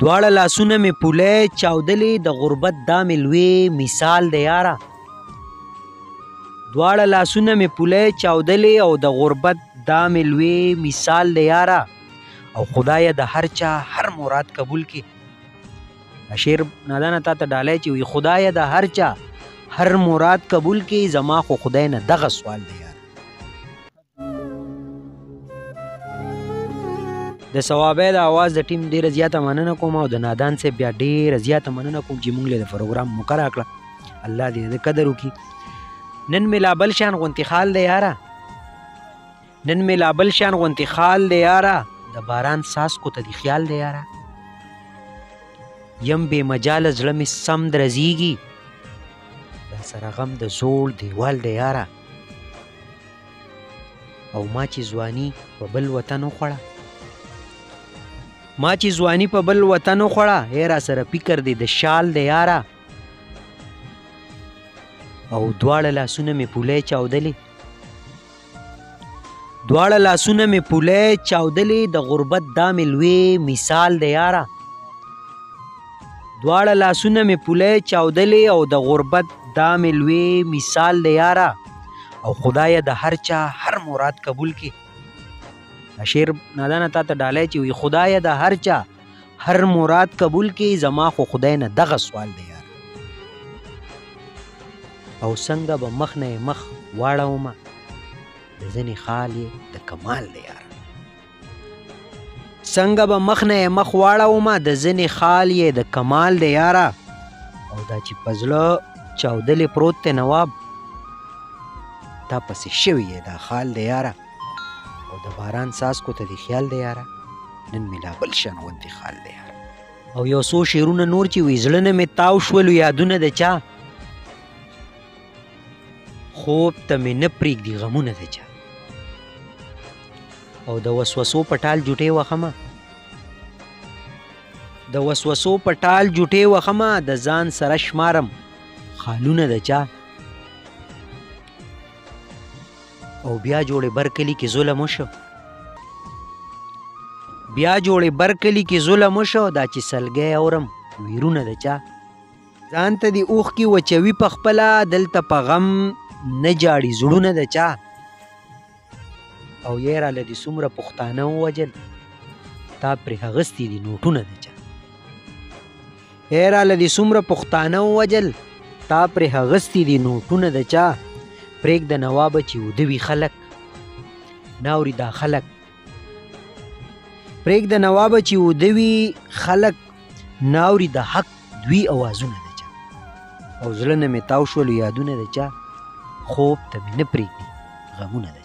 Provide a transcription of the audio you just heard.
دواړه لاسونه مې پولی چاودلې د غربت دا مې لوی مثال دی یاره. دواړه لاسونه مې پولی چاودلې او د غربت دا مې لوی مثال دی یاره. او خدایه د هر چا هر مراد قبول کړي. شعر نادانه تا ته ډالی چې وي خدایه د هر چا هر مراد قبول کړي. زما خو خدای نه دغه سوال دی یاره. د ثوابۍ د آواز د ټیم ډېره زیاته مننه کوم او د نادان صاحب بیا ډېره زیاته مننه کوم چې موږ له د پروګرام موقع راکړه. الله دې د قدر وکړي. نن مې لا بل شان غونتې خال دی یاره. نن مې لا بل شان غونتې خال دی یاره. د باران څاڅکو ته دې خیال دی یاره. یم بې مجاله زړه مې سم درزیږي. دا سره غم د زوړ دیوال دی یاره. او ما چې ځواني په بل وطن وخوړه ما چې ځواني په بل وطن وخوړه ای را سره فکر دی د شال دی یاره. او دواړه لاسونه مې پولی چاودلې دواړه لاسونه مې پولی چاودلې د غربت دا مې لوی مثال دی یاره. دواړه لاسونه مې پولی چاودلې او د غربت دا مې لوی مثال دی یاره. او خدایه د هر چا هر مراد قبول کړي. شعر نادانه تا ته ډالی چې وي خدایه د هر چا هر مراد قبول کړي. زما خو خدای نه دغه سوال دی یاره. او څنګه به مخ نه مخ واړومه د ځینې خال یې د کمال دی یاره. څنګه به مخ نه مخ واړومه د ځینې خال یې د کمال دی یاره. او دا چې په زړه چاودلې پروت دی نواب تا پسې شوي یې دا خال دی یاره. او د باران څاڅکو ته دې خیال دی یاره. نن مې لا بل شان غوندې خال دی یاره. او یو څو شعرونه نور چې وي زړه نه مې تاو شولو یادونه د چا. خوب ته مې نه پرېږدي غمونه د چا. او د وسوسو په ټال جوټې وخمه د وسوسو په ټال جوټې وخمه د ځان سره شمارم خالونه د چا. او بیا جوړې برکلي کې ظلم وشو بیا جوړې برکلي کې ظلم وشو. دا چې سلګی اورم ویرونه د چا. ځان ته دې اوښکې وچوي په خپله دلته په غم نه جاړي زړونه د چا. او یې راله دې څومره پښتانه ووجل تا پرې اغستي دي نوټونه د چا. یې راله دې څومره پښتانه ووجل تا پرې اغستي دي نوټونه د چا. پرېږده نوابه چې وده وي خلک ناوري دا خلک. پرېږده نوابه چې وده وي خلک ناوري د حق دوی اوازونه د چا. او زړه نه مې تاو شولو یادونه د چا. خوب ته مې نه پرېږدي غمونه د